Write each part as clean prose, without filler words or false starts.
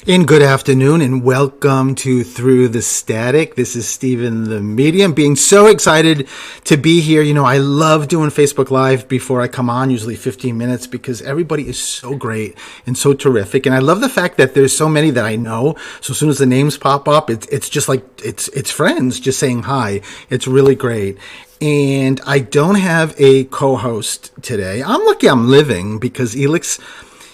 And good afternoon and welcome to Through the Static. This is Stephen the Medium, being so excited to be here. You know, I love doing Facebook Live before I come on, usually 15 minutes, because everybody is so great and so terrific. And I love the fact that there's so many that I know. So as soon as the names pop up, it's just like, it's friends just saying hi. It's really great. And I don't have a co-host today. I'm lucky I'm living because Elix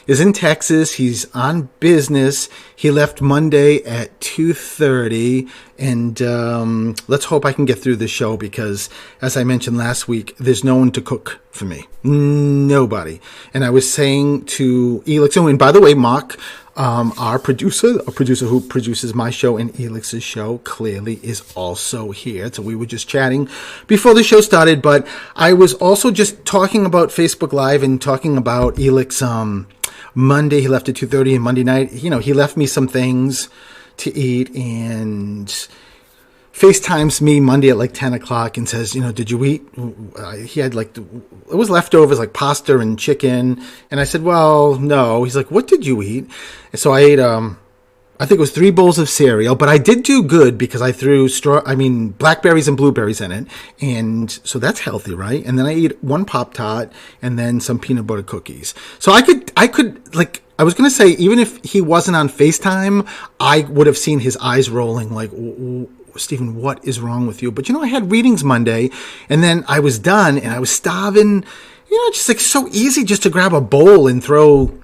is in Texas. He's on business. He left Monday at 2:30, and let's hope I can get through the show because, as I mentioned last week, there's no one to cook for me. Nobody. And I was saying to Elix, oh, and by the way, Mark, our producer, a producer who produces my show and Elix's show, clearly is also here. So we were just chatting before the show started, but I was also just talking about Facebook Live and talking about Elix. Monday, he left at 2:30, and Monday night, you know, he left me some things to eat and FaceTimes me Monday at like 10 o'clock and says, you know, did you eat? He had like, it was leftovers like pasta and chicken. And I said, well, no. He's like, what did you eat? And so I ate, I think it was 3 bowls of cereal, but I did do good because I threw blackberries and blueberries in it. And so that's healthy, right? And then I eat 1 Pop-Tart and then some peanut butter cookies. So I could like, I was going to say, even if he wasn't on FaceTime, I would have seen his eyes rolling like, Stephen, what is wrong with you? But you know, I had readings Monday and then I was done and I was starving, you know, just like so easy just to grab a bowl and throw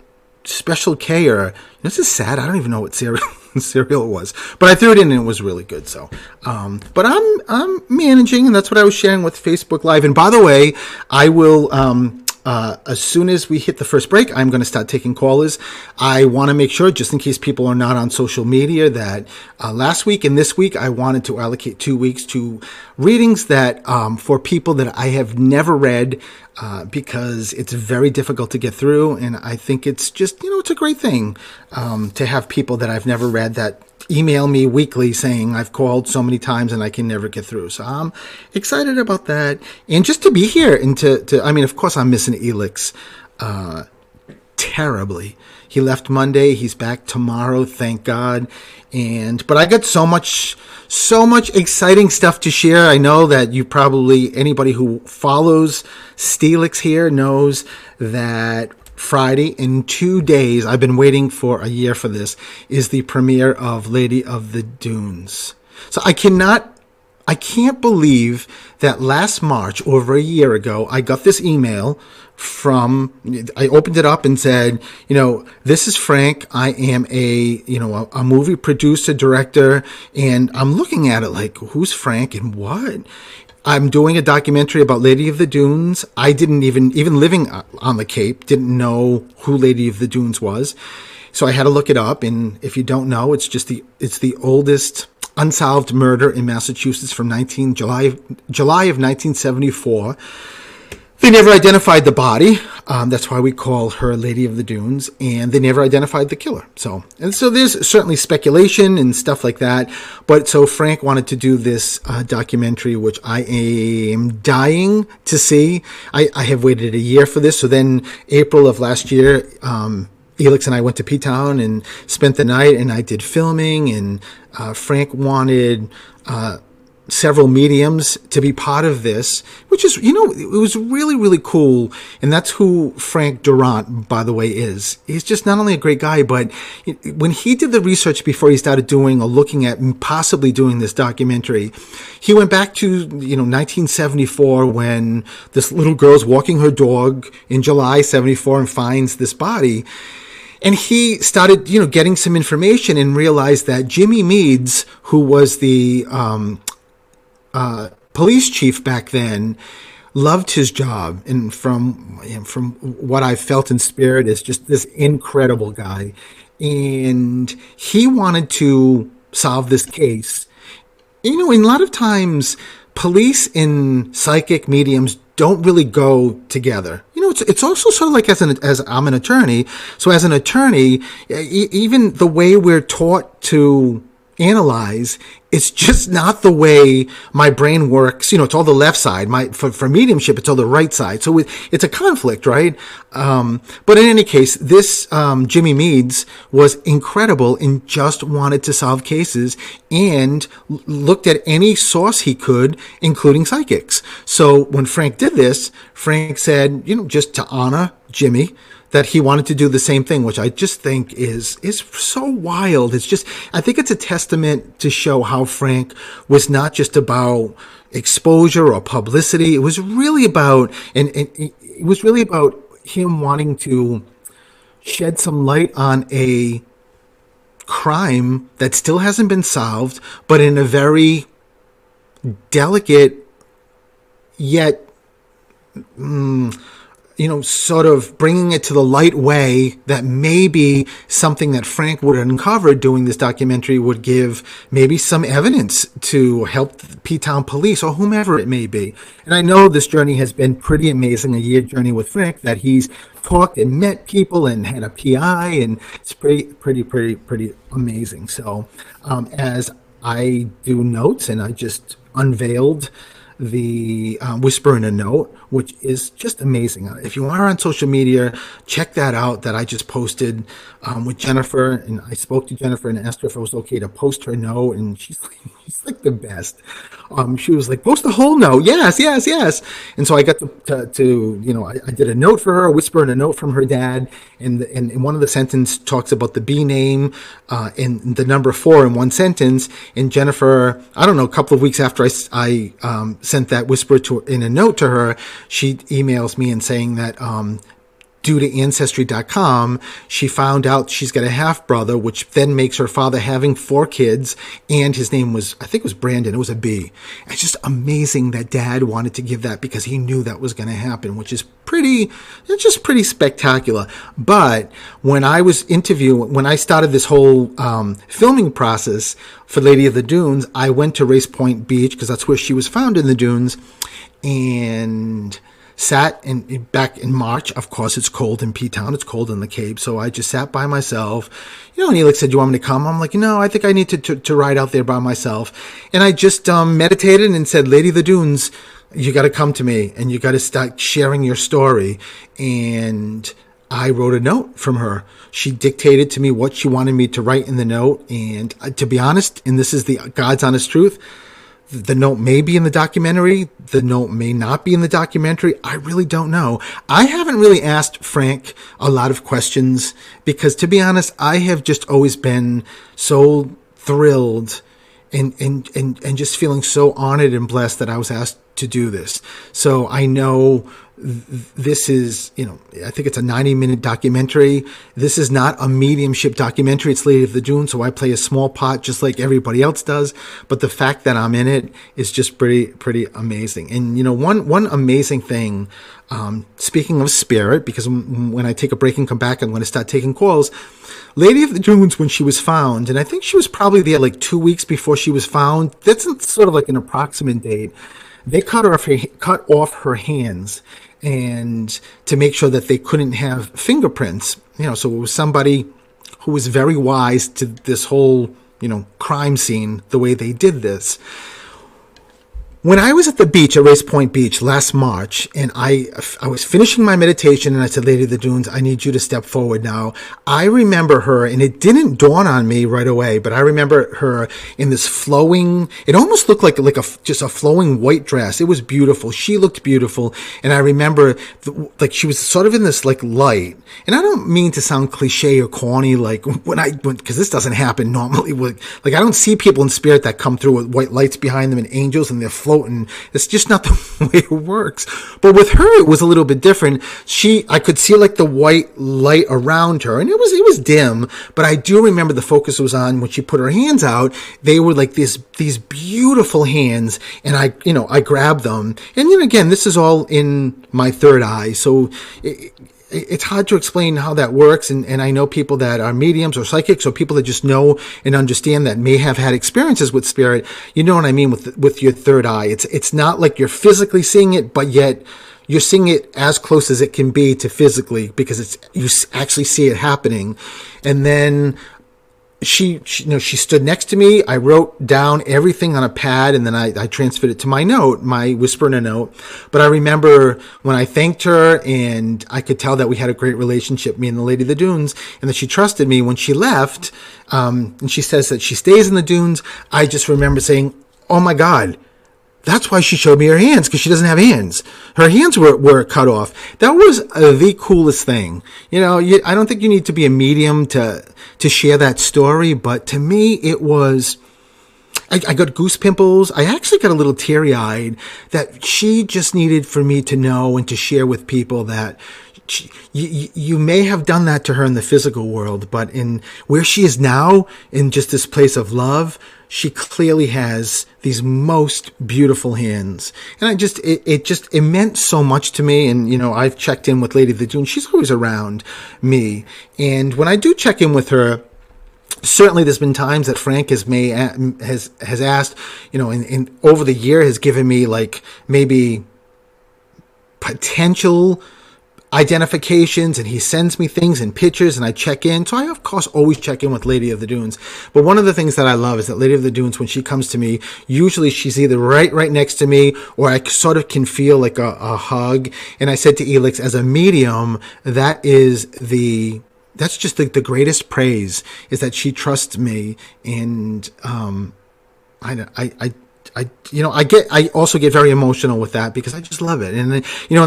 Special K or, this is sad. I don't even know what cereal it was, but I threw it in and it was really good. So, but I'm managing, and that's what I was sharing with Facebook Live. And by the way, I will, as soon as we hit the first break, I'm going to start taking callers. I want to make sure, just in case people are not on social media, that last week and this week, I wanted to allocate 2 weeks to readings that for people that I have never read, because it's very difficult to get through. And I think it's just, you know, it's a great thing to have people that I've never read that email me weekly saying I've called so many times and I can never get through. So I'm excited about that. And just to be here and to I mean, of course I'm missing Elix terribly. He left Monday. He's back tomorrow. Thank God. But I got so much exciting stuff to share. I know that you probably, anybody who follows Steelix here knows that Friday, in 2 days, I've been waiting for a year for this, is the premiere of Lady of the Dunes. So I can't believe that last March, over a year ago, I got this email I opened it up and said, you know, this is Frank. I am a movie producer, director, and I'm looking at it like, who's Frank and what? I'm doing a documentary about Lady of the Dunes. I didn't even living on the Cape, didn't know who Lady of the Dunes was. So I had to look it up. And if you don't know, it's the oldest unsolved murder in Massachusetts from July of 1974. They never identified the body. That's why we call her Lady of the Dunes. And they never identified the killer. So there's certainly speculation and stuff like that. But so Frank wanted to do this documentary, which I am dying to see. I have waited a year for this. So then April of last year, Elix and I went to P-Town and spent the night, and I did filming. And Frank wanted several mediums to be part of this, which is, you know, it was really, really cool. And that's who Frank Durant, by the way, is. He's just not only a great guy, but when he did the research before he started doing or looking at possibly doing this documentary, he went back to, you know, 1974 when this little girl's walking her dog in July 74 and finds this body. And he started, you know, getting some information and realized that Jimmy Meads, who was the police chief back then, loved his job, and from what I felt in spirit, is just this incredible guy, and he wanted to solve this case. You know, and a lot of times police and psychic mediums don't really go together. You know, it's also sort of like as I'm an attorney. So as an attorney, even the way we're taught to analyze, it's just not the way my brain works. It's all the left side. For mediumship, it's all the right side. So it's a conflict, right? But in any case, this Jimmy Meads was incredible and just wanted to solve cases and looked at any source he could, including psychics. So when Frank did this, Frank said, just to honor Jimmy, that he wanted to do the same thing, which I just think is so wild. I think it's a testament to show how Frank was not just about exposure or publicity. It was really about, him wanting to shed some light on a crime that still hasn't been solved, but in a very delicate yet sort of bringing it to the light way that maybe something that Frank would uncover doing this documentary would give maybe some evidence to help the P-Town police or whomever it may be. And I know this journey has been pretty amazing, a year journey with Frank, that he's talked and met people and had a PI, and it's pretty amazing. So as I do notes, and I just unveiled the Whisper in a Note, which is just amazing. If you are on social media, check that out, that I just posted with Jennifer. And I spoke to Jennifer and asked her if it was okay to post her note, and she's like the best. She was like, post the whole note. Yes. And so I got to I did a note for her, a Whisper in a Note from her dad. And one of the sentences talks about the B name and the number 4 in one sentence. And Jennifer, I don't know, a couple of weeks after I sent that whisper in a note to her, she emails me and saying that due to Ancestry.com, she found out she's got a half-brother, which then makes her father having 4 kids, and his name was, I think it was Brandon, it was a B. It's just amazing that Dad wanted to give that because he knew that was going to happen, which is pretty spectacular. But when I started this whole filming process for Lady of the Dunes, I went to Race Point Beach, because that's where she was found in the dunes, and sat back in March. Of course, it's cold in P-Town. It's cold in the Cape. So I just sat by myself. And Elix said, you want me to come? I'm like, no, I think I need to ride out there by myself. And I just meditated and said, Lady of the Dunes, you got to come to me and you got to start sharing your story. And I wrote a note from her. She dictated to me what she wanted me to write in the note. And to be honest, and this is the God's honest truth, the note may be in the documentary. The note may not be in the documentary. I really don't know. I haven't really asked Frank a lot of questions because, to be honest, I have just always been so thrilled and just feeling so honored and blessed that I was asked to do this. So I know this is, I think it's a 90-minute documentary. This is not a mediumship documentary. It's Lady of the Dunes, so I play a small part just like everybody else does. But the fact that I'm in it is just pretty amazing. And, one amazing thing, speaking of spirit, because when I take a break and come back, I'm going to start taking calls. Lady of the Dunes, when she was found, and I think she was probably there like 2 weeks before she was found. That's sort of like an approximate date. They cut off her hands, and to make sure that they couldn't have fingerprints, so it was somebody who was very wise to this whole, crime scene, the way they did this. When I was at the beach, at Race Point Beach last March, and I was finishing my meditation, and I said, Lady of the Dunes, I need you to step forward now. I remember her, and it didn't dawn on me right away, but I remember her in this flowing, it almost looked like just a flowing white dress. It was beautiful. She looked beautiful, and I remember she was sort of in this light, and I don't mean to sound cliche or corny, because this doesn't happen normally. I don't see people in spirit that come through with white lights behind them and angels, and they're floating. It's just not the way it works. But with her, it was a little bit different. I could see the white light around her, and it was dim. But I do remember the focus was on when she put her hands out. They were like these beautiful hands, and I grabbed them. And again, this is all in my third eye, so it's hard to explain how that works, and I know people that are mediums or psychics, or people that just know and understand that may have had experiences with spirit. You know what I mean with your third eye. It's not like you're physically seeing it, but yet you're seeing it as close as it can be to physically, because you actually see it happening. And then she stood next to me. I wrote down everything on a pad, and then I transferred it to my whisper in a note. But I remember when I thanked her, and I could tell that we had a great relationship, me and the Lady of the Dunes, and that she trusted me when she left. And she says that she stays in the dunes. I just remember saying, "Oh my God, that's why she showed me her hands, because she doesn't have hands. Her hands were cut off." That was the coolest thing. I don't think you need to be a medium to share that story, but to me, it was. I got goose pimples. I actually got a little teary eyed that she just needed for me to know and to share with people that you may have done that to her in the physical world, but in where she is now, in just this place of love, she clearly has these most beautiful hands. And it meant so much to me. And, I've checked in with Lady of the Dune. She's always around me. And when I do check in with her, certainly there's been times that Frank has asked, and over the year has given me like maybe potential identifications, and he sends me things and pictures, and I check in. So I of course always check in with Lady of the Dunes. But one of the things that I love is that Lady of the Dunes, when she comes to me, usually she's either right next to me, or I sort of can feel like a hug. And I said to Elix, as a medium, that's just the greatest praise, is that she trusts me. And I also get very emotional with that, because I just love it. And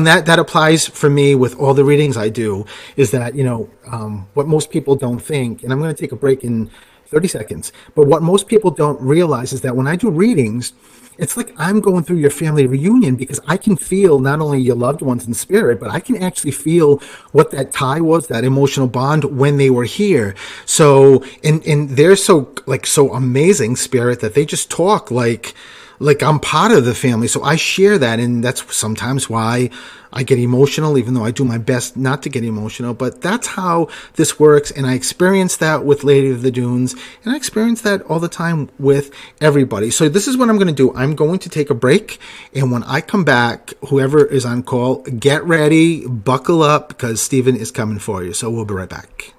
that applies for me with all the readings I do, is that, what most people don't think, and I'm going to take a break in 30 seconds, but what most people don't realize is that when I do readings, it's like I'm going through your family reunion, because I can feel not only your loved ones in spirit, but I can actually feel what that tie was, that emotional bond, when they were here. So, and they're so amazing spirit, that they just talk like I'm part of the family. So I share that, and that's sometimes why I get emotional, even though I do my best not to get emotional. But that's how this works, and I experience that with Lady of the Dunes, and I experience that all the time with everybody. So this is what I'm going to do. I'm going to take a break, and when I come back, whoever is on call, get ready, buckle up, because Stephen is coming for you. So we'll be right back.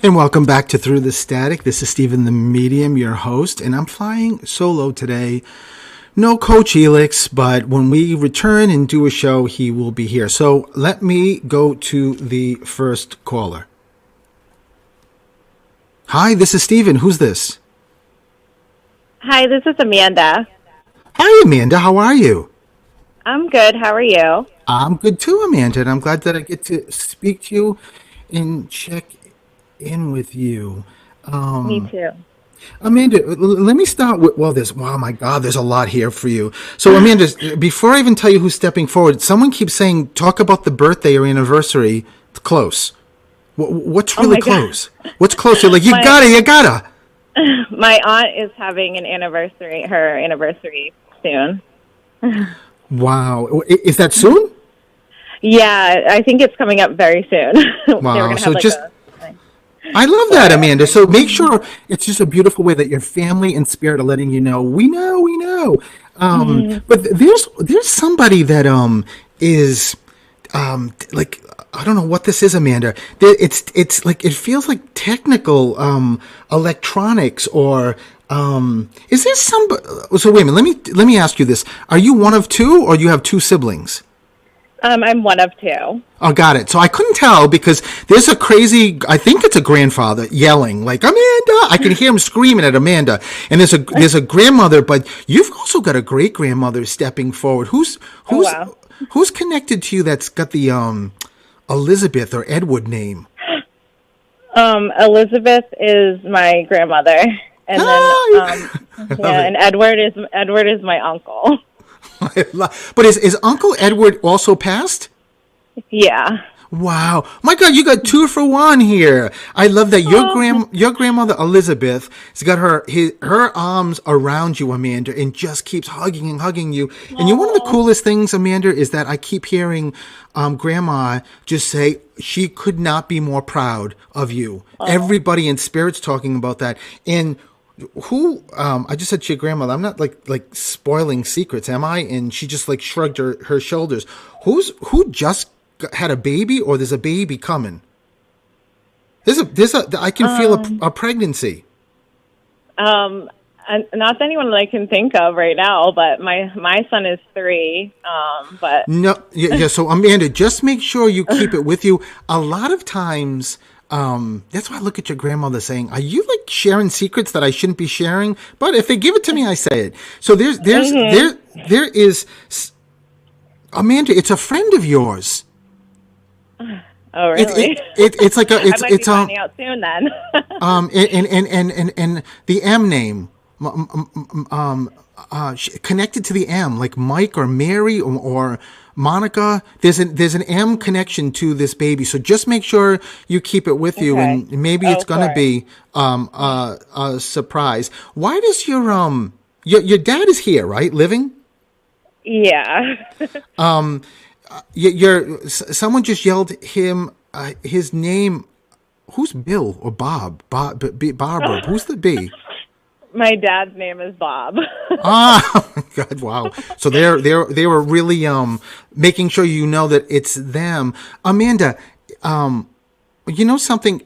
And welcome back to Through the Static. This is Stephen the Medium, your host, and I'm flying solo today. No Coach Elix, but when we return and do a show, he will be here. So let me go to the first caller. Hi, this is Stephen. Who's this? Hi, this is Amanda. Hi, Amanda. How are you? I'm good. How are you? I'm good too, Amanda, and I'm glad that I get to speak to you and check in with you. Me too. Amanda, let me start with, oh my God, there's a lot here for you. So, Amanda, before I even tell you who's stepping forward, someone keeps saying, talk about the birthday or anniversary. It's close. What's really close? What's close? You're like, you gotta. My aunt is having her anniversary soon. Wow. Is that soon? Yeah, I think it's coming up very soon. Wow. I love that, Amanda. So make sure it's just a beautiful way that your family and spirit are letting you know. We know. But there's somebody that is like, I don't know what this is, Amanda. It's like, it feels like technical electronics or is there somebody? So wait a minute. Let me ask you this: are you one of two, or you have two siblings? I'm one of two. Oh, got it. So I couldn't tell because there's a crazy, I think it's a grandfather yelling like, Amanda. I can hear him screaming at Amanda. And there's a grandmother, but you've also got a great grandmother stepping forward. Who's connected to you that's got the Elizabeth or Edward name? Elizabeth is my grandmother, and and Edward is my uncle. But is Uncle Edward also passed? Yeah. Wow. My God, you got 2 for 1 here. I love that your grandmother Elizabeth has got her arms around you, Amanda, and just keeps hugging you. And one of the coolest things, Amanda, is that I keep hearing Grandma just say she could not be more proud of you. Everybody in spirit's talking about that. And who I just said to your grandmother, I'm not like spoiling secrets, am I? And she just like shrugged her shoulders. Who just had a baby, or there's a baby coming? I can feel a pregnancy. Not anyone that I can think of right now, but my son is 3. But no, yeah. So Amanda, just make sure you keep it with you. A lot of times. That's why I look at your grandmother saying, are you like sharing secrets that I shouldn't be sharing? But if they give it to me, I say it. So there is Amanda, it's a friend of yours. Oh, really? It's like I might be finding out soon then. and the M name, connected to the M, like Mike or Mary or Monica. There's an M connection to this baby, so just make sure you keep it with you, and maybe it's going to be a surprise. Why does your dad is here, right? Living? Yeah. Someone just yelled his name. Who's Bill or Bob? Barbara. Who's the B? My dad's name is Bob. Oh my God! Wow. So they were really making sure you know that it's them. Amanda, you know something?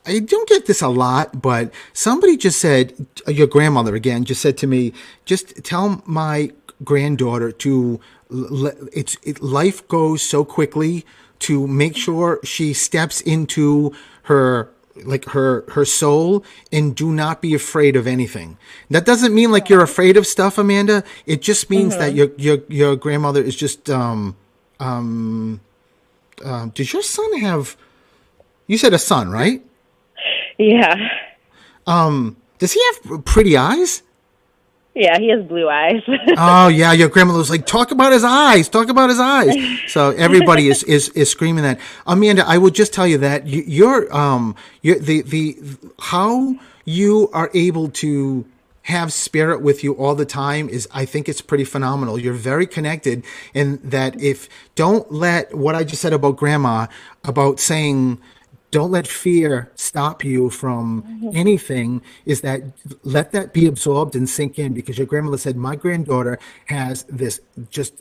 I don't get this a lot, but somebody just said, your grandmother again just said to me, just tell my granddaughter to life goes so quickly, to make sure she steps into her soul, and do not be afraid of anything. That doesn't mean like you're afraid of stuff, Amanda. It just means that your grandmother is just does your son have, you said a son, right? Yeah. Does he have pretty eyes? Yeah, he has blue eyes. Oh yeah, your grandmother was like, talk about his eyes. So everybody is screaming that. Amanda, I will just tell you that you're how you are able to have spirit with you all the time is, I think it's pretty phenomenal. You're very connected, and that don't let what I just said about grandma, about saying, don't let fear stop you from anything, is that let that be absorbed and sink in, because your grandmother said, my granddaughter has this just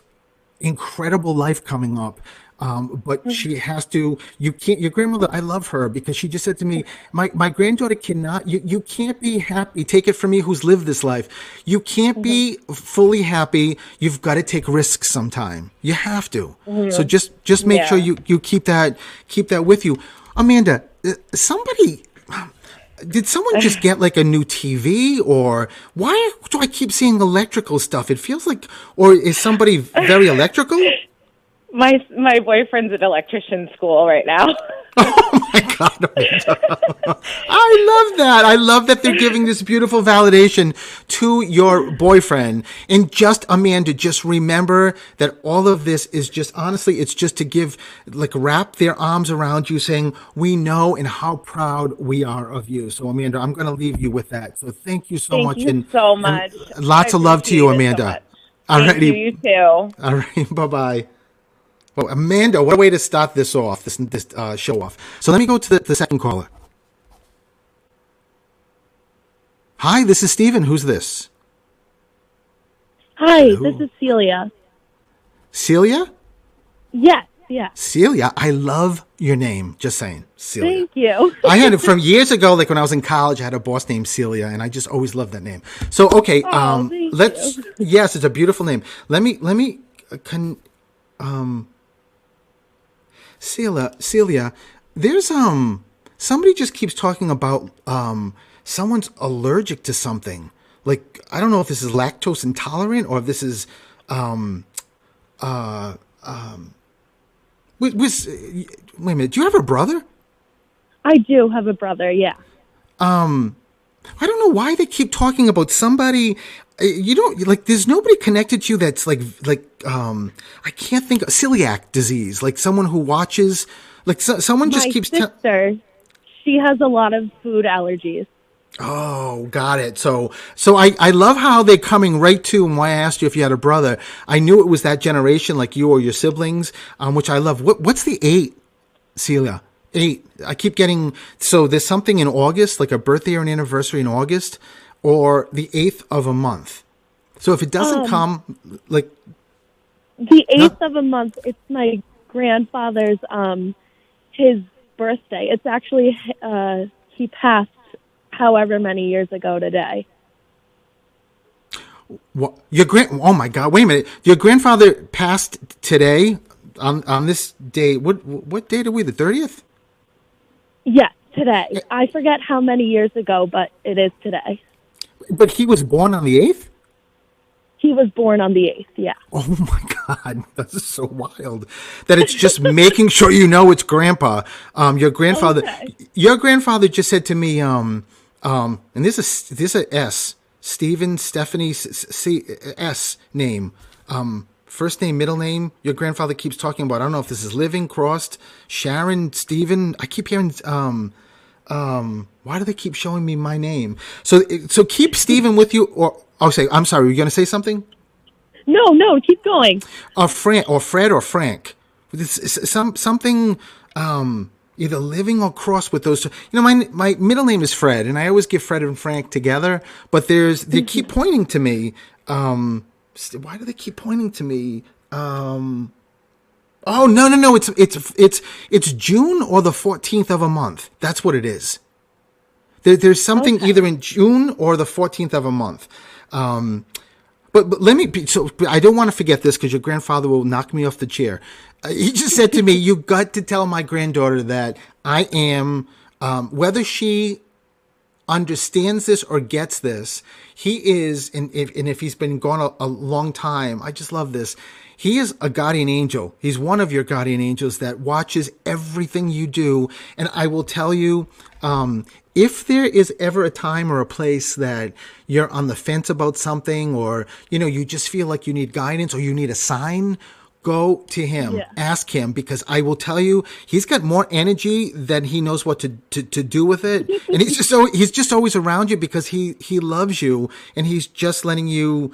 incredible life coming up. But she has to, you can't, your grandmother, I love her because she just said to me, my granddaughter cannot, you can't be happy. Take it from me who's lived this life. You can't be fully happy. You've got to take risks sometime. You have to. So just make sure Yeah. you keep that with you. Amanda, did someone just get like a new TV, or why do I keep seeing electrical stuff? It feels like, or is somebody very electrical? My boyfriend's at electrician school right now. Oh my God, Amanda. I love that. I love that they're giving this beautiful validation to your boyfriend. And just, Amanda, just remember that all of this is just, honestly, it's just to give, like, wrap their arms around you saying, we know and how proud we are of you. So, Amanda, I'm going to leave you with that. So thank you so Thank much. you so And much. lots I of love to you, appreciate it so Amanda. much. All Thank you. righty. You too. All right. Bye-bye. Well, Amanda, what a way to start this off, this show off. So let me go to the second caller. Hi, this is Steven. Who's this? Hi, Hello. this is Celia. Celia? Yes, yes. Celia, I love your name. Just saying, Celia. Thank you. I had it from years ago, like when I was in college, I had a boss named Celia, and I just always loved that name. So, okay, thank let's, you. yes, it's a beautiful name. Let me, Celia, there's somebody just keeps talking about someone's allergic to something. Like, I don't know if this is lactose intolerant or if this is wait a minute, do you have a brother? I do have a brother, yeah. I don't know why they keep talking about somebody. You don't like. There's nobody connected to you that's like I can't think of celiac disease. Like someone who watches, like someone just My keeps. sister, she has a lot of food allergies. Oh, got it. So I love how they're coming right to, and why I asked you if you had a brother. I knew it was that generation, like you or your siblings, which I love. What's the 8, Celia? 8. I keep getting, so there's something in August, like a birthday or an anniversary in August, or the 8th of a month. So if it doesn't come, like. The 8th of a month, it's my grandfather's, his birthday. It's actually, he passed however many years ago today. What, oh my God, wait a minute. Your grandfather passed today on this day. What date are we, the 30th? Yes, today. I forget how many years ago, but it is today. But he was born on the 8th? He was born on the 8th, yeah. Oh my God, this is so wild that it's just making sure you know it's Grandpa. Your grandfather, Okay. your grandfather just said to me, and this is a S, Stephen, Stephanie, C, S name, first name, middle name. Your grandfather keeps talking about. I don't know if this is living, crossed, Sharon, Stephen. I keep hearing. Why do they keep showing me my name? So keep Stephen with you, or say, I'm sorry. Were you going to say something? No, keep going. Fred or Frank. It's something either living or cross with those two. You know, my middle name is Fred, and I always give Fred and Frank together. But they keep pointing to me. Why do they keep pointing to me? Oh no! It's June or the 14th of a month. That's what it is. There's something either in June or the 14th of a month. But let me be, so I don't want to forget this because your grandfather will knock me off the chair. He just said to me, "You got to tell my granddaughter that I am, whether she understands this or gets this, he is, and if he's been gone a long time, I just love this. He is a guardian angel. He's one of your guardian angels that watches everything you do. And I will tell you, if there is ever a time or a place that you're on the fence about something, or, you just feel like you need guidance or you need a sign, go to him, ask him, because I will tell you, he's got more energy than he knows what to do with it. And he's just always around you because he loves you, and he's just letting you,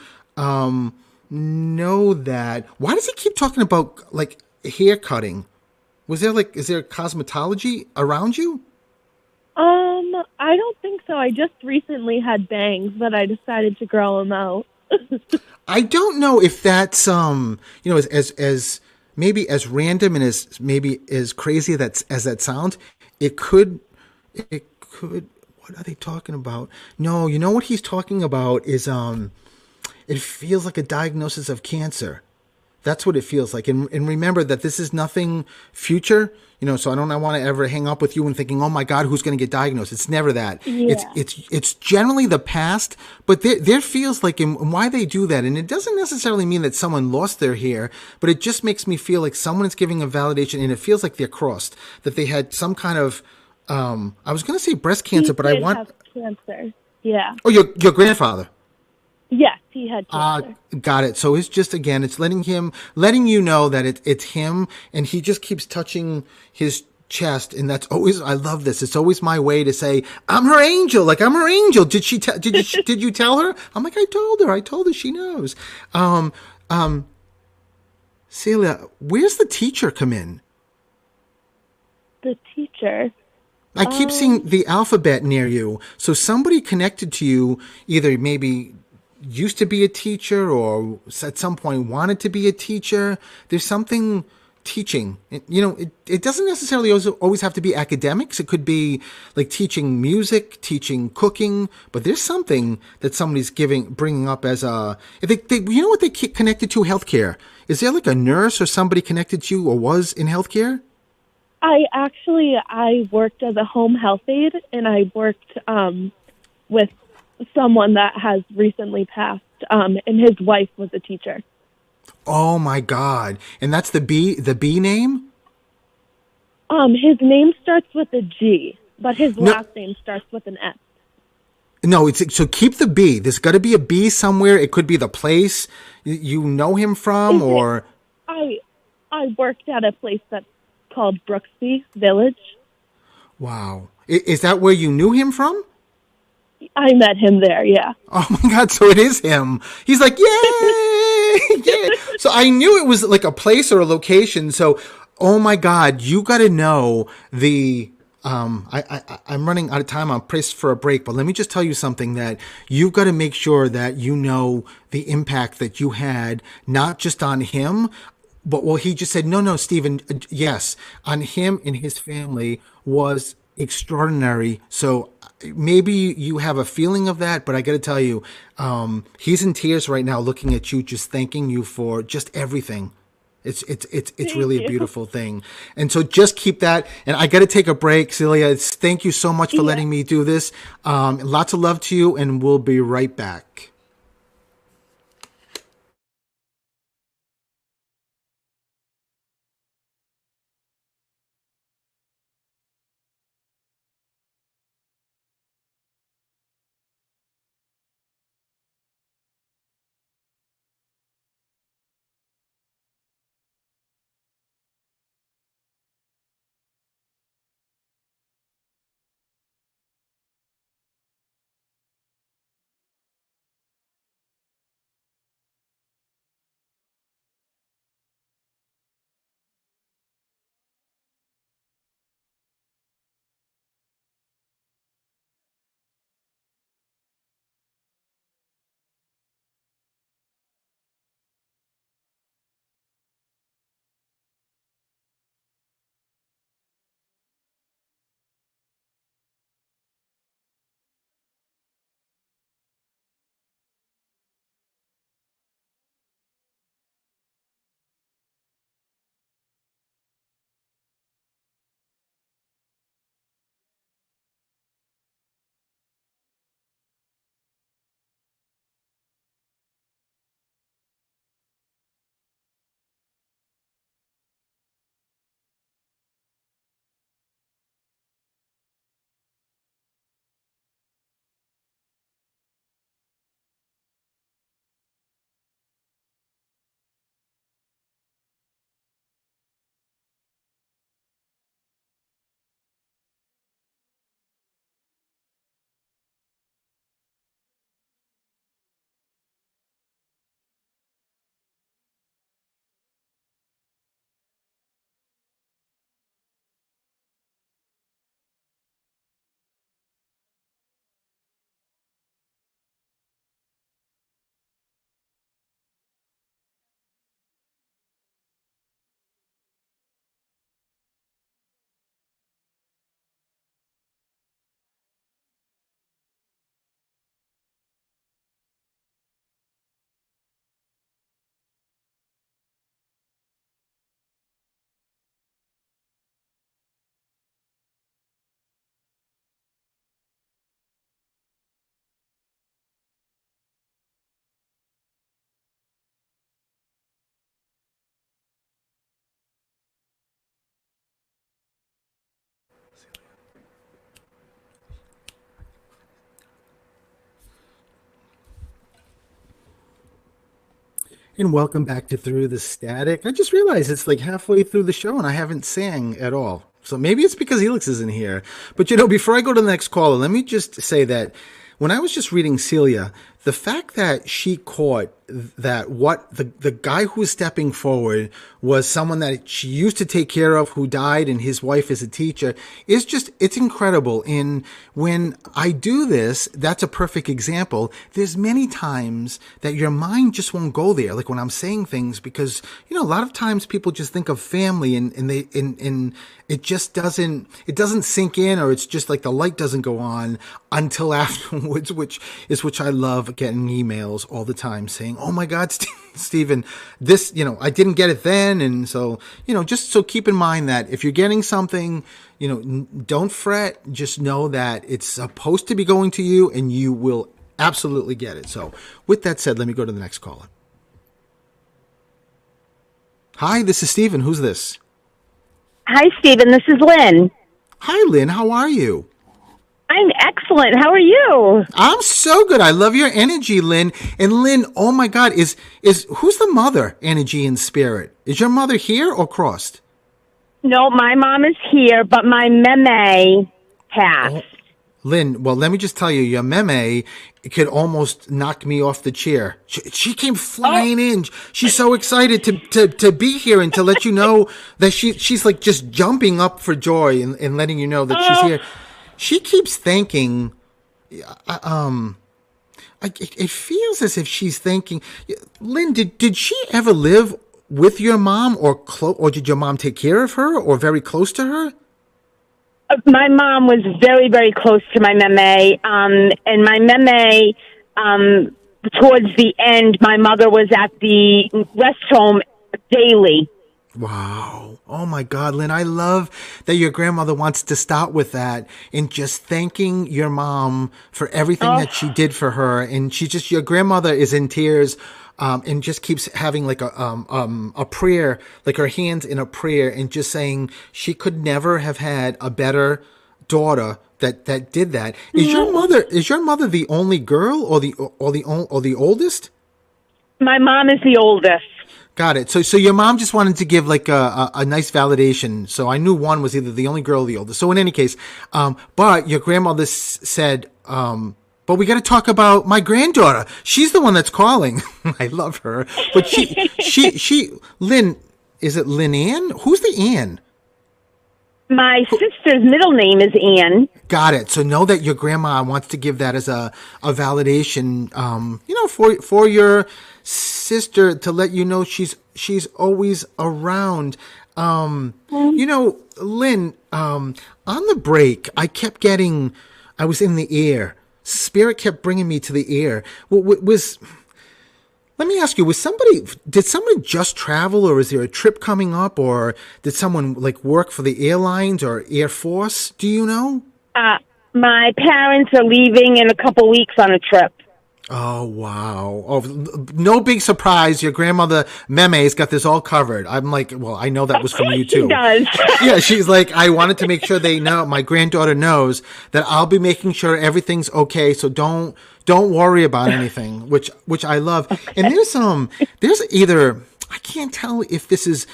know that. Why does he keep talking about like hair cutting? Is there cosmetology around you? I don't think so. I just recently had bangs, but I decided to grow them out. I don't know if that's as maybe as random and as maybe as crazy as that sounds, it could it could. What are they talking about? No, you know what he's talking about is it feels like a diagnosis of cancer. That's what it feels like. And remember that this is nothing future, so I don't want to ever hang up with you and thinking, oh my God, who's going to get diagnosed? It's never that. Yeah. It's generally the past, but there feels like, and why they do that. And it doesn't necessarily mean that someone lost their hair, but it just makes me feel like someone is giving a validation and it feels like they're crossed, that they had some kind of, I was going to say breast He cancer, but I did want, have cancer. Yeah. oh, your grandfather. Yes, he had cancer. Got it. So it's just, again, it's letting you know that it's him, and he just keeps touching his chest, and that's always, I love this. It's always my way to say, I'm her angel. Like, I'm her angel. Did you tell her? I'm like, I told her, she knows. Um, um, Celia, where's the teacher come in? The teacher. I keep seeing the alphabet near you. So somebody connected to you, either maybe used to be a teacher or at some point wanted to be a teacher. There's something teaching. It doesn't necessarily always have to be academics. It could be like teaching music, teaching cooking, but there's something that somebody's bringing up as a, if they what they connected to? Healthcare. Is there like a nurse or somebody connected to you or was in healthcare? I worked as a home health aide, and I worked with someone that has recently passed, and his wife was a teacher. Oh my God! And that's the B name. His name starts with a G, but his No, last name starts with an S. no. So keep the B. There's got to be a B somewhere. It could be the place you know him from, Is it? or I worked at a place that's called Brooksby Village. wow. Is that where you knew him from? I met him there. Yeah. Oh my God! So it is him. He's like, yay, yay. So I knew it was like a place or a location. So, oh my God, you got to know the. I'm running out of time. I'm pressed for a break, but let me just tell you something that you've got to make sure that you know the impact that you had, not just on him, but well, he just said, no, Stephen, yes, on him and his family was extraordinary. So maybe you have a feeling of that, but I got to tell you, he's in tears right now, looking at you, just thanking you for just everything. It's Thank really a you. beautiful thing. And so just keep that. And I got to take a break, Celia. Thank you so much for Yeah. letting me do this. Lots of love to you, and we'll be right back. And welcome back to Through the Static. I just realized it's like halfway through the show and I haven't sang at all. So maybe it's because Helix isn't here. But before I go to the next caller, let me just say that when I was just reading Celia, the fact that she caught that what the guy who was stepping forward was someone that she used to take care of who died, and his wife is a teacher, is just, it's incredible. And when I do this, that's a perfect example. There's many times that your mind just won't go there, like when I'm saying things, because a lot of times people just think of family and it just doesn't sink in, or it's just like the light doesn't go on until afterwards, which I love getting emails all the time saying, oh my God, Stephen, this, I didn't get it then. And so, just so keep in mind that if you're getting something, don't fret. Just know that it's supposed to be going to you and you will absolutely get it. So with that said, let me go to the next caller. Hi, this is Stephen. Who's this? Hi, Stephen. This is Lynn. Hi, Lynn. How are you? I'm excellent. How are you? I'm so good. I love your energy, Lynn. And Lynn, oh my God, is who's the mother, energy and spirit? Is your mother here or crossed? No, my mom is here, but my meme passed. Oh, Lynn, well, let me just tell you, your meme could almost knock me off the chair. She came flying in. She's so excited to be here and to let you know that she's like just jumping up for joy and letting you know that she's here. She keeps thinking, it feels as if she's thinking, Lynn, did she ever live with your mom or did your mom take care of her or very close to her? My mom was very, very close to my meme. And my meme, towards the end, my mother was at the rest home daily. Wow. Oh my God, Lynn, I love that your grandmother wants to start with that and just thanking your mom for everything that she did for her. And your grandmother is in tears, and just keeps having like a prayer, like her hands in a prayer, and just saying she could never have had a better daughter that did that. Is your mother the only girl or the oldest? My mom is the oldest. Got it. So your mom just wanted to give like a nice validation. So I knew one was either the only girl or the oldest. So in any case, but your grandmother said, but we got to talk about my granddaughter. She's the one that's calling. I love her. But she, Lynn, is it Lynn Ann? Who's the Ann? My sister's middle name is Ann. Got it. So know that your grandma wants to give that as a validation, for your sister, to let you know she's always around. Lynn, on the break, I was in the air. Spirit kept bringing me to the air. Let me ask you, did somebody just travel, or is there a trip coming up, or did someone like work for the airlines or Air Force? Do you know? My parents are leaving in a couple weeks on a trip. Oh, wow. Oh, no big surprise. Your grandmother, Meme's got this all covered. I'm like, well, I know that was from you too. She does. Yeah, she's like, I wanted to make sure my granddaughter knows that I'll be making sure everything's okay. So don't worry about anything, which I love. And there's either, I can't tell if this is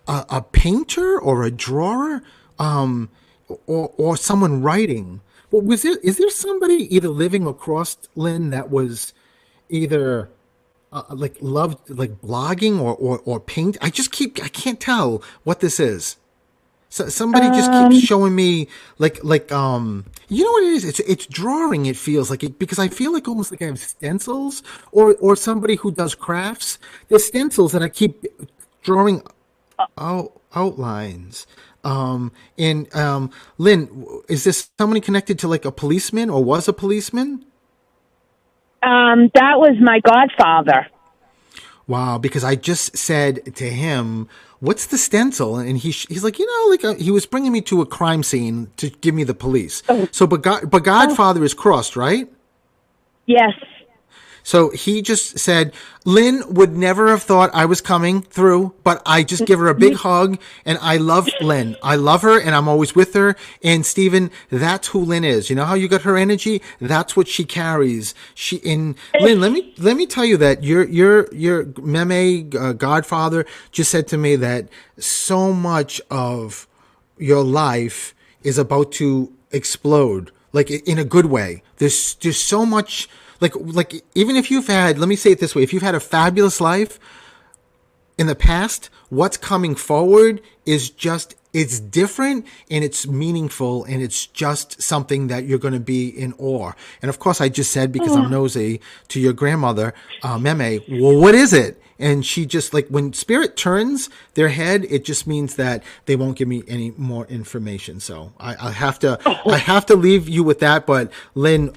a painter or a drawer, or someone writing. Well, is there somebody either living across, Lynn, that was either like loved like blogging or paint? I can't tell what this is. So somebody just keeps showing me like you know what it is? It's drawing. It feels like it, because I feel like almost like I have stencils or somebody who does crafts. There's stencils that I keep drawing outlines. Lynn, is this somebody connected to like a policeman or was a policeman? That was my godfather. Wow, because I just said to him, "What's the stencil?" And he's like, he was bringing me to a crime scene to give me the police. Oh. So, but Godfather is crossed, right? Yes. So he just said, Lynn would never have thought I was coming through, but I just give her a big hug, and I love Lynn. I love her, and I'm always with her. And Stephen, that's who Lynn is. You know how you got her energy? That's what she carries. Lynn, let me tell you that your meme godfather just said to me that so much of your life is about to explode, like in a good way. There's so much, like even if you've had, let me say it this way, if you've had a fabulous life in the past, what's coming forward is just, it's different and it's meaningful, and it's just something that you're going to be in awe. And of course, I just said, because I'm nosy, to your grandmother, Meme, well, what is it? And she just, like, when spirit turns their head, it just means that they won't give me any more information. So I have to leave you with that. But Lynn,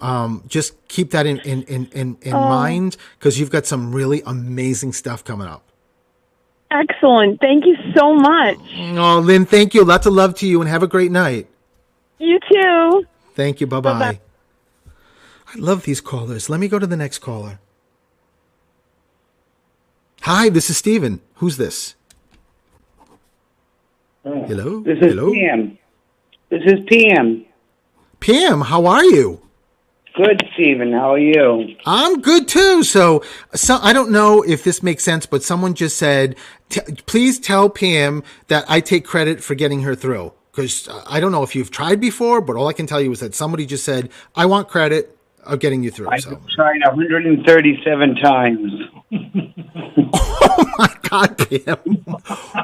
just keep that in mind, because you've got some really amazing stuff coming up. Excellent. Thank you so much. Oh, Lynn, thank you. Lots of love to you, and have a great night. You too. Thank you. Bye-bye. Bye-bye. I love these callers. Let me go to the next caller. Hi, this is Steven. Who's this? Hello? This is Hello? PM. This is PM. Pam, how are you? Good, Stephen. How are you? I'm good too. So I don't know if this makes sense, but someone just said, please tell Pam that I take credit for getting her through. Because I don't know if you've tried before, but all I can tell you is that somebody just said, I want credit of getting you through. I've So. tried 137 times. Oh my God, Pam.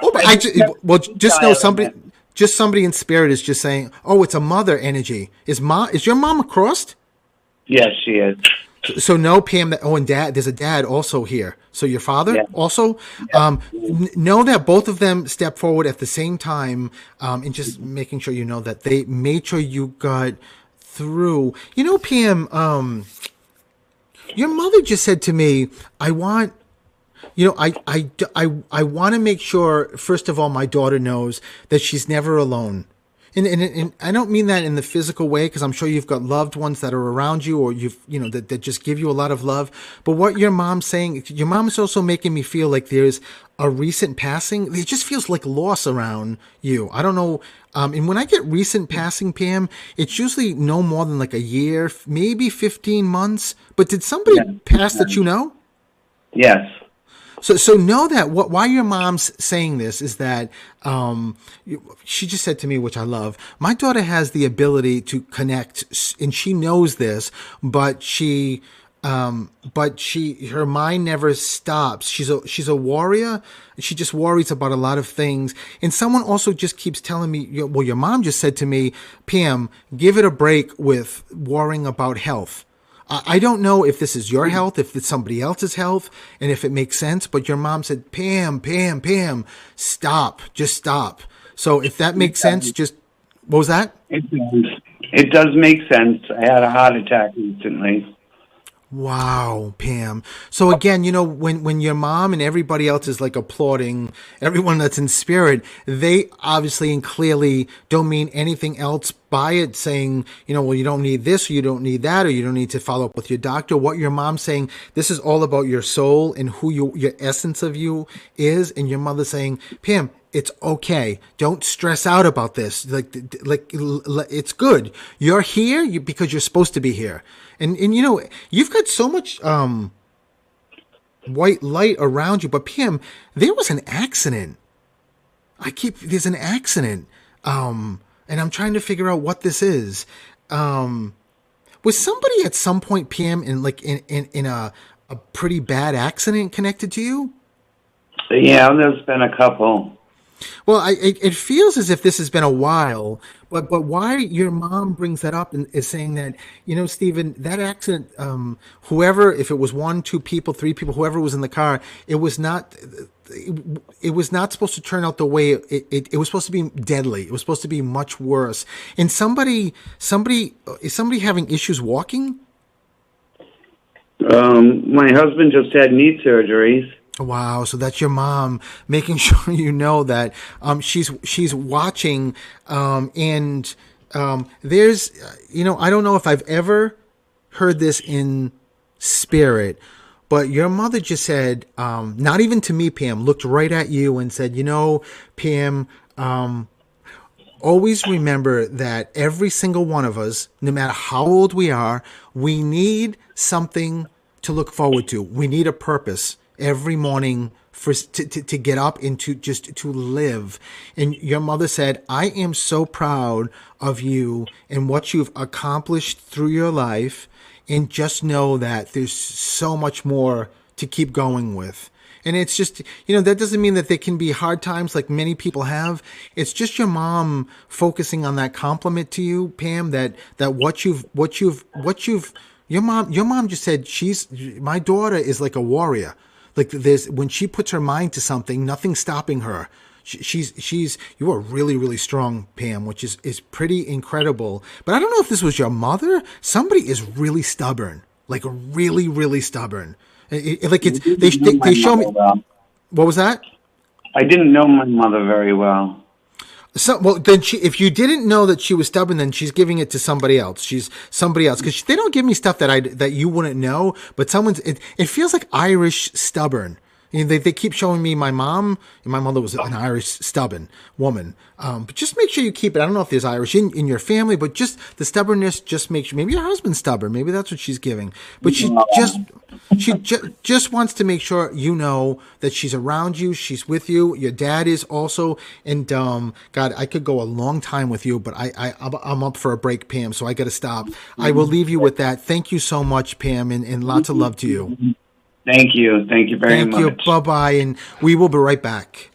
Oh, but just know somebody in spirit is just saying, oh, it's a mother energy. Is your mom crossed? Yes, she is. So no, Pam. And Dad. There's a dad also here. So your father also. Yeah. Know that both of them step forward at the same time, and just making sure you know that they made sure you got through. You know, Pam. Your mother just said to me, I want to make sure, first of all, my daughter knows that she's never alone. And I don't mean that in the physical way, because I'm sure you've got loved ones that are around you, or that just give you a lot of love. But what your mom's saying, your mom is also making me feel like there's a recent passing. It just feels like loss around you. I don't know. And when I get recent passing, Pam, it's usually no more than like a year, maybe 15 months. But did somebody pass that you know? Yes. So know that why your mom's saying this is that she just said to me, which I love, my daughter has the ability to connect, and she knows this, but her mind never stops. She's a warrior. She just worries about a lot of things. And someone also just keeps telling me, well, your mom just said to me, Pam, give it a break with worrying about health. I don't know if this is your health, if it's somebody else's health, and if it makes sense, but your mom said, Pam, stop, just stop. So if that makes sense, just, what was that? It does make sense. I had a heart attack recently. Wow, Pam. So again, when your mom and everybody else is like applauding everyone that's in spirit, they obviously and clearly don't mean anything else by it, saying, well, you don't need this, or you don't need that, or you don't need to follow up with your doctor. What your mom's saying, this is all about your soul and who your essence of you is. And your mother saying, Pam, it's okay. Don't stress out about this. Like it's good. You're here because you're supposed to be here. And you've got so much white light around you. But Pam, there was an accident. There's an accident. And I'm trying to figure out what this is. Was somebody at some point, Pam, in a pretty bad accident connected to you? Yeah, there's been a couple. Well, it feels as if this has been a while, but why your mom brings that up and is saying that, Stephen, that accident, whoever, if it was 1, 2 people, 3 people, whoever was in the car, it was not supposed to turn out the way it was supposed to be deadly. It was supposed to be much worse. And is somebody having issues walking? My husband just had knee surgeries. Wow, so that's your mom making sure you know that she's watching, and there's I don't know if I've ever heard this in spirit. But your mother just said, not even to me, Pam, looked right at you and said, Pam, always remember that every single one of us, no matter how old we are, we need something to look forward to. We need a purpose every morning to get up and to live. And your mother said, I am so proud of you and what you've accomplished through your life. And just know that there's so much more to keep going with. And it's just, that doesn't mean that there can be hard times like many people have. It's just your mom focusing on that compliment to you, Pam, that your mom just said my daughter is like a warrior. Like when she puts her mind to something, nothing's stopping her. You are really, really strong, Pam, which is pretty incredible. But I don't know if this was your mother. Somebody is really stubborn, like really, really stubborn. They show me. Well. What was that? I didn't know my mother very well. Then if you didn't know that she was stubborn, then she's giving it to somebody else. She's somebody else because they don't give me stuff that you wouldn't know. But it feels like Irish stubborn. They keep showing me my mom, and my mother was an Irish stubborn woman. But just make sure you keep it. I don't know if there's Irish in your family, but just the stubbornness, just make sure. Maybe your husband's stubborn. Maybe that's what she's giving. But she just wants to make sure that she's around you, she's with you. Your dad is also. And God, I could go a long time with you, but I'm up for a break, Pam, so I got to stop. I will leave you with that. Thank you so much, Pam, and lots of love to you. Thank you. Thank you very much. Thank you. Bye-bye. And we will be right back.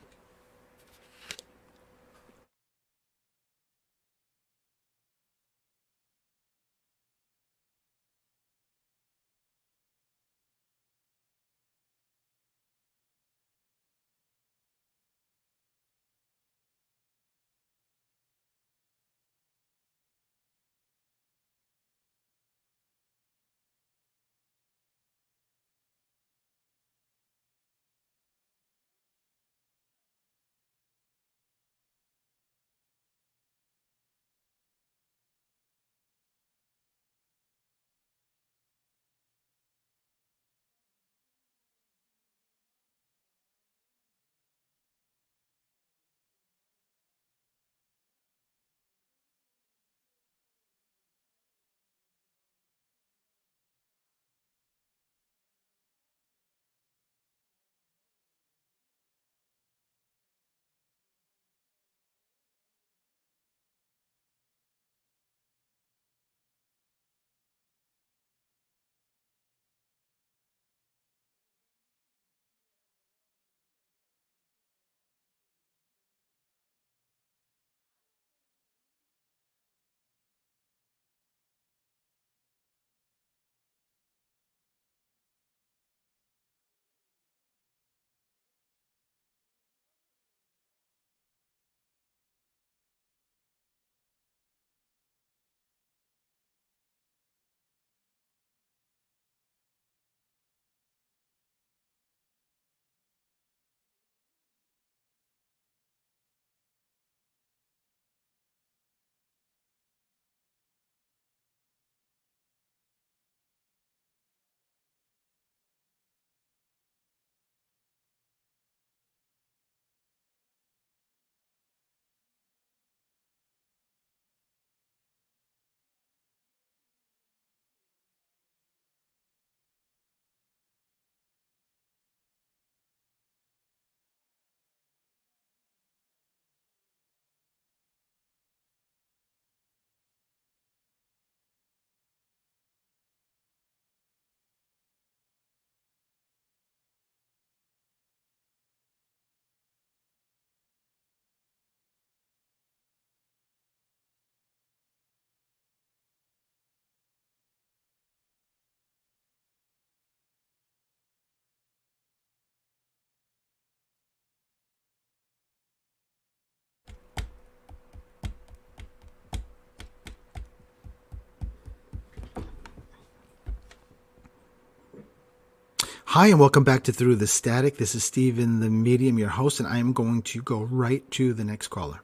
Hi, and welcome back to Through the Static. This is Stephen, the medium, your host, and I am going to go right to the next caller.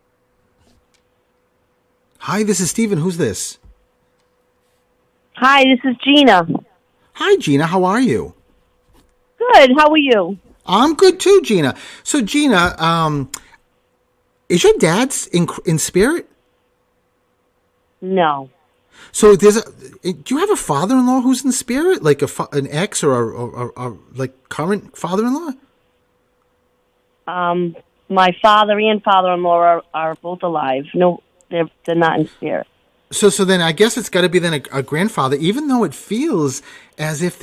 Hi, this is Stephen. Who's this? Hi, this is Gina. Hi, Gina. How are you? Good. How are you? I'm good too, Gina. So, Gina, is your dad's in spirit? No. So, do you have a father-in-law who's in spirit, like an ex or like current father-in-law? My father and father-in-law are both alive. No, they're not in spirit. So then I guess it's got to be then a grandfather, even though it feels as if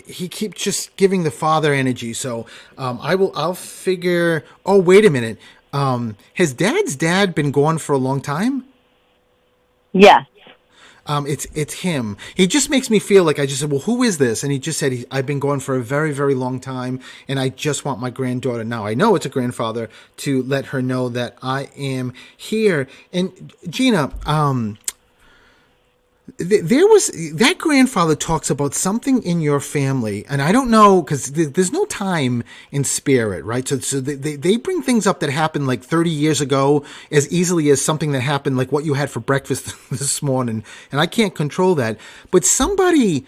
he keeps just giving the father energy. So I'll figure. Oh, wait a minute. Has Dad's dad been gone for a long time? Yes. It's him. He just makes me feel like I just said, well, who is this? And he just said, I've been gone for a very, very long time, and I just want my granddaughter now. I know it's a grandfather to let her know that I am here. And Gina, there was that grandfather talks about something in your family, and I don't know because there's no time in spirit, right? So they bring things up that happened like 30 years ago as easily as something that happened like what you had for breakfast this morning, and I can't control that. But somebody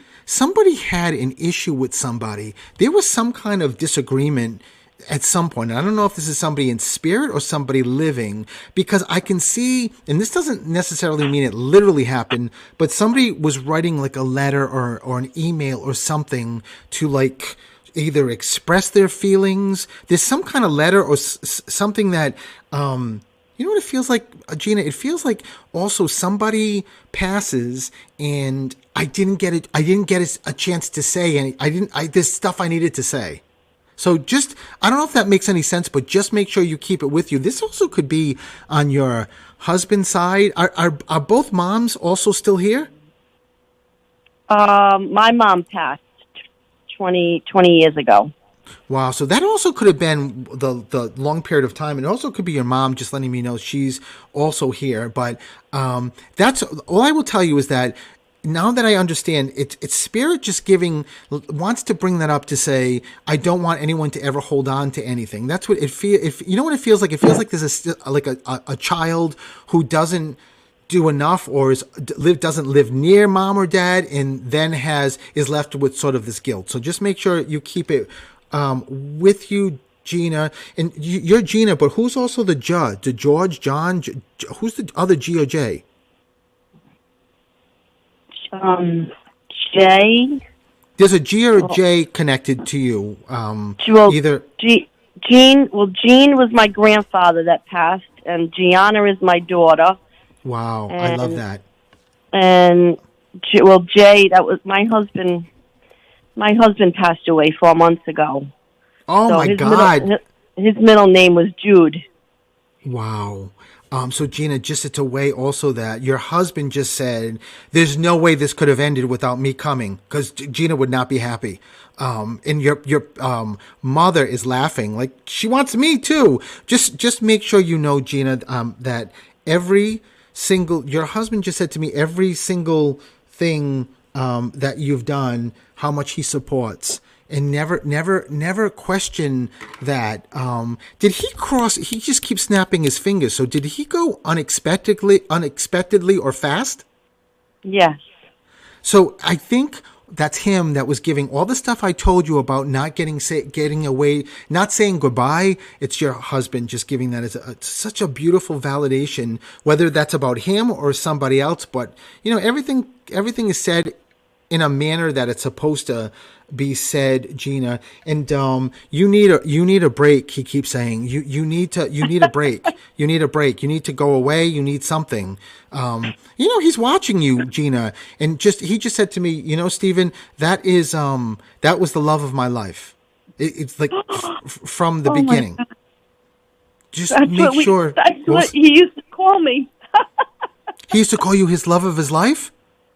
had an issue with somebody. There was some kind of disagreement at some point. And I don't know if this is somebody in spirit or somebody living, because I can see, and this doesn't necessarily mean it literally happened, but somebody was writing like a letter or an email or something to like either express their feelings. There's some kind of letter or something that, you know what it feels like, Gina? It feels like also somebody passes and I didn't get a chance to say any, there's stuff I needed to say. So I don't know if that makes any sense, but just make sure you keep it with you. This also could be on your husband's side. Are both moms also still here? My mom passed 20 years ago. Wow. So that also could have been the long period of time. And it also could be your mom just letting me know she's also here. But that's all I will tell you is that now that I understand, it's spirit just wants to bring that up to say, I don't want anyone to ever hold on to anything. That's what it feels. You know what it feels like? It feels like there's a child who doesn't do enough or doesn't live near mom or dad, and then is left with sort of this guilt. So just make sure you keep it with you, Gina. And you're Gina, but who's also the judge? The George, John? Who's the other G or J? Jay. There's a G or a J connected to you. Either Jean. Well, Jean was my grandfather that passed, and Gianna is my daughter. Wow, I love that. And Jay, that was my husband. My husband passed away 4 months ago. Oh, so my God! His middle name was Jude. Wow. So Gina, just it's a way also that your husband just said, there's no way this could have ended without me coming, because Gina would not be happy. And your mother is laughing like she wants me too. Just make sure you know, Gina, that your husband just said to me, every single thing that you've done, how much he supports. And never question that. Did he just keeps snapping his fingers. So did he go unexpectedly or fast? Yes. So I think that's him that was giving all the stuff I told you about not getting away, not saying goodbye. It's your husband just giving that as such a beautiful validation, whether that's about him or somebody else. But you know, everything is said in a manner that it's supposed to be said, Gina. And you need a break. He keeps saying you need a break. You need a break. You need to go away. You need something. He's watching you, Gina. And he just said to me, Stephen, that was the love of my life. It's like from the beginning. Just make sure. That's what he used to call me. He used to call you his love of his life?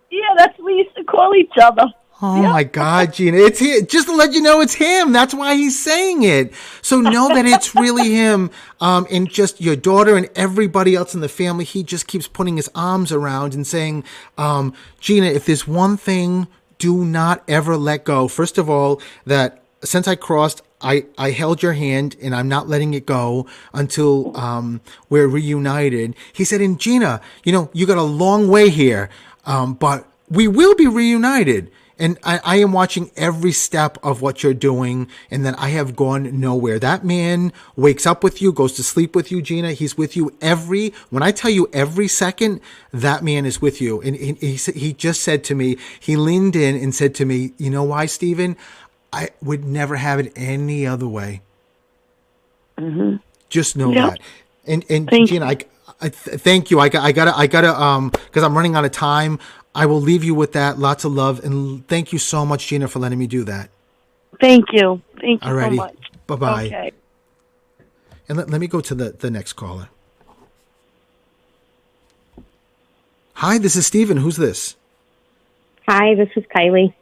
Yeah, that's what we used to call each other. Oh, yeah. My God, Gina. It's him. Just to let you know it's him. That's why he's saying it. So know that it's really him. And just your daughter and everybody else in the family, he just keeps putting his arms around and saying, Gina, if there's one thing, do not ever let go. First of all, that since I crossed, I held your hand and I'm not letting it go until we're reunited. He said, and Gina, you got a long way here, but we will be reunited. And I am watching every step of what you're doing, and that I have gone nowhere. That man wakes up with you, goes to sleep with you, Gina. He's with you when I tell you every second, that man is with you. And he just said to me, he leaned in and said to me, you know why, Stephen? I would never have it any other way. Mm-hmm. Just know Yep. that. And Thank Gina, I thank you. I gotta because I'm running out of time. I will leave you with that. Lots of love, and thank you so much, Gina, for letting me do that. Thank you. Thank you Alrighty. so much. Bye-bye. Okay. And let me go to the next caller. Hi, this is Stephen. Who's this? Hi, this is Kylie.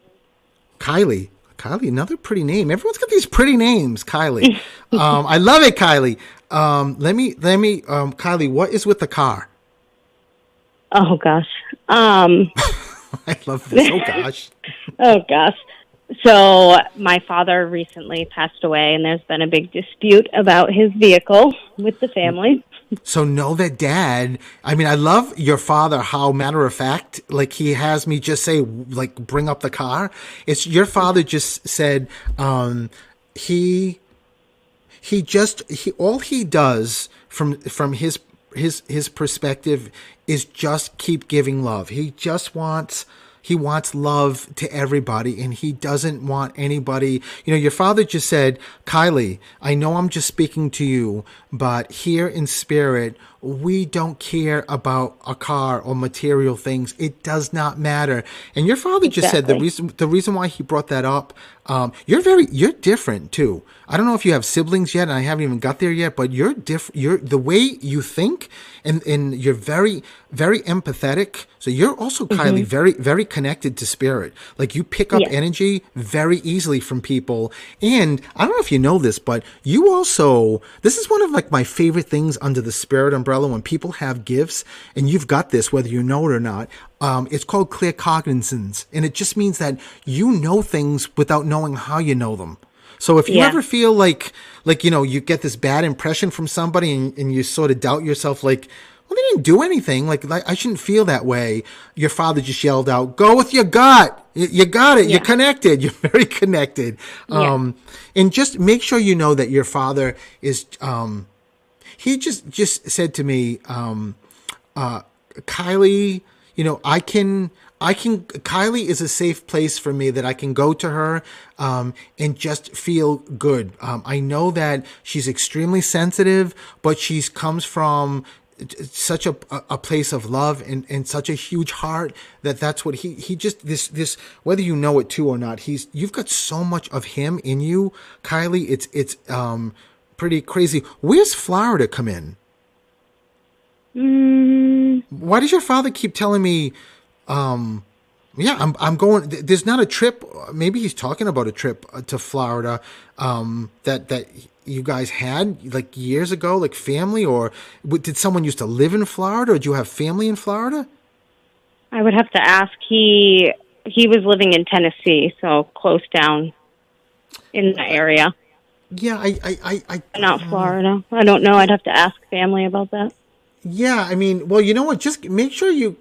Kylie. Kylie, another pretty name. Everyone's got these pretty names, Kylie. I love it, Kylie. Let me, Kylie, what is with the car? Oh gosh. I love this. Oh gosh. Oh gosh. So my father recently passed away, and there's been a big dispute about his vehicle with the family. So know that Dad, I mean, I love your father, how matter of fact, like he has me just say, like, bring up the car. It's your father just said, he all he does from his perspective is just keep giving love. He wants love to everybody, and he doesn't want anybody. You know, your father just said, Kylie, I know I'm just speaking to you, but here in spirit, we don't care about a car or material things. It does not matter. And your father just said the reason why he brought that up, you're different too. I don't know if you have siblings yet, and I haven't even got there yet, but you're different. You're the way you think, and you're very, very empathetic. So you're also, Kylie, very, very connected to spirit. Like you pick up energy very easily from people. And I don't know if you know this, but you also, this is one of like my favorite things under the spirit umbrella when people have gifts, and you've got this, whether you know it or not. It's called claircognizance, and it just means that you know things without knowing how you know them. So if you ever feel like, you know, you get this bad impression from somebody and you sort of doubt yourself, like, well, they didn't do anything. Like I shouldn't feel that way. Your father just yelled out, go with your gut. You got it. Yeah. You're connected. You're very connected. And just make sure you know that your father is, he just said to me, Kylie, you know, Kylie is a safe place for me that I can go to her, and just feel good. I know that she's extremely sensitive, but she comes from such a place of love and such a huge heart that's what he just, this, whether you know it too or not, you've got so much of him in you, Kylie. It's pretty crazy. Where's Florida come in? Why does your father keep telling me, I'm going, there's not a trip. Maybe he's talking about a trip to Florida, that you guys had like years ago, like family, or did someone used to live in Florida, or do you have family in Florida? I would have to ask. He was living in Tennessee, so close down in the area. Yeah, I not Florida. I don't know. I'd have to ask family about that. Yeah, I mean, well, you know what? Just make sure you.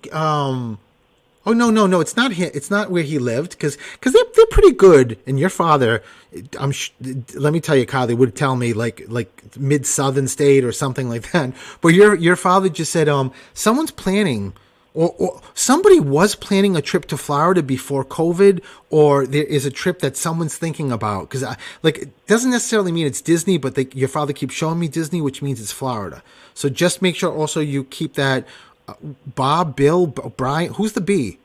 Oh no! It's not him. It's not where he lived, because they're pretty good. And your father, let me tell you, Kylie would tell me like mid southern state or something like that. But your father just said someone's planning, or somebody was planning a trip to Florida before COVID, or there is a trip that someone's thinking about. Because it doesn't necessarily mean it's Disney, but your father keeps showing me Disney, which means it's Florida. So just make sure also you keep that. Bob, Bill, Brian, who's the B?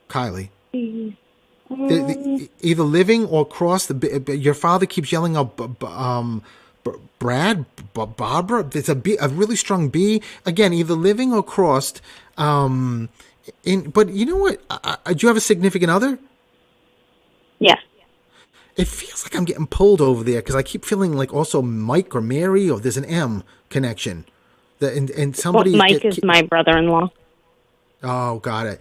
Kylie. Either living or cross the. Your father keeps yelling out, Brad, Barbara. There's a B, a really strong B. Again, either living or crossed. But you know what? Do you have a significant other? Yes. It feels like I'm getting pulled over there because I keep feeling like also Mike or Mary, or there's an M connection. And somebody. Well, Mike is my brother-in-law. Oh, got it.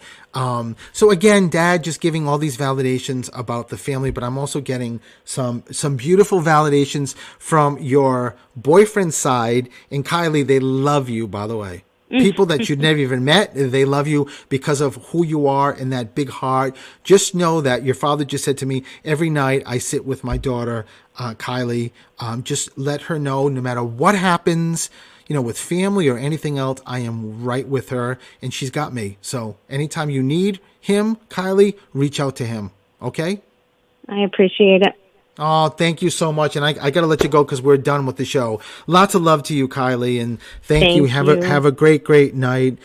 So again, Dad just giving all these validations about the family, but I'm also getting some beautiful validations from your boyfriend's side. And Kylie, they love you, by the way. people that you've never even met. They love you because of who you are and that big heart. Just know that your father just said to me, every night I sit with my daughter, Kylie, just let her know no matter what happens, with family or anything else, I am right with her and she's got me. So anytime you need him, Kylie, reach out to him. Okay? I appreciate it. Oh, thank you so much. And I got to let you go because we're done with the show. Lots of love to you, Kylie. And thank you. Have a great, great night.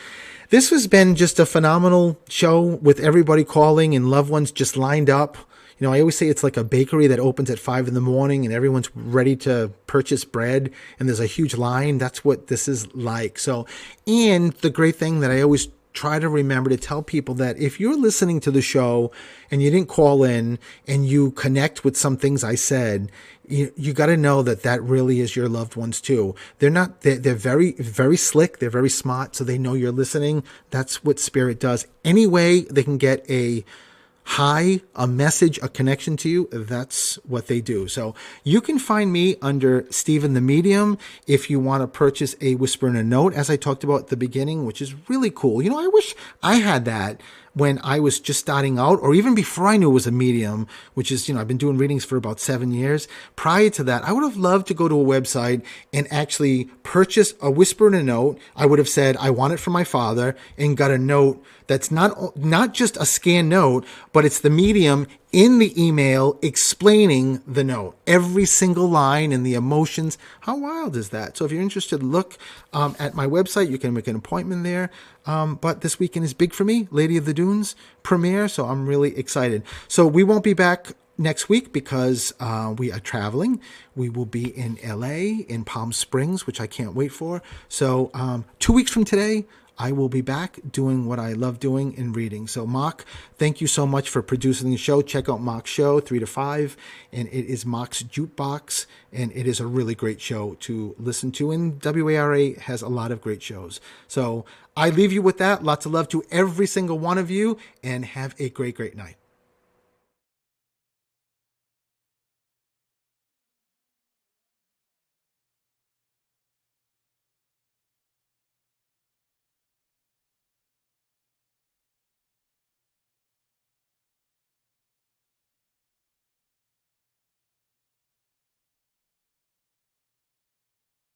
This has been just a phenomenal show with everybody calling and loved ones just lined up. I always say it's like a bakery that opens at 5 a.m. and everyone's ready to purchase bread and there's a huge line. That's what this is like. So, and the great thing that I always try to remember to tell people that if you're listening to the show and you didn't call in and you connect with some things I said, you got to know that really is your loved ones too. They're very, very slick. They're very smart. So they know you're listening. That's what Spirit does. Any way they can get a message, a connection to you, that's what they do. So you can find me under Stephen the Medium if you want to purchase a Whisper in a Note, as I talked about at the beginning, which is really cool. I wish I had that when I was just starting out, or even before I knew it was a medium, which is, I've been doing readings for about 7 years. Prior to that, I would have loved to go to a website and actually purchase a Whisper in a Note. I would have said, I want it from my father, and got a note that's not just a scanned note, but it's the medium in the email explaining the note, every single line and the emotions. How wild is that? So if you're interested, look at my website. You can make an appointment there. But this weekend is big for me. Lady of the Dunes premiere. So I'm really excited. So we won't be back next week because we are traveling. We will be in LA, in Palm Springs, which I can't wait for. So 2 weeks from today, I will be back doing what I love doing in reading. So Mark, thank you so much for producing the show. Check out Mark's show, 3 to 5, and it is Mark's Jukebox, and it is a really great show to listen to. And WARA has a lot of great shows. So I leave you with that. Lots of love to every single one of you, and have a great, great night.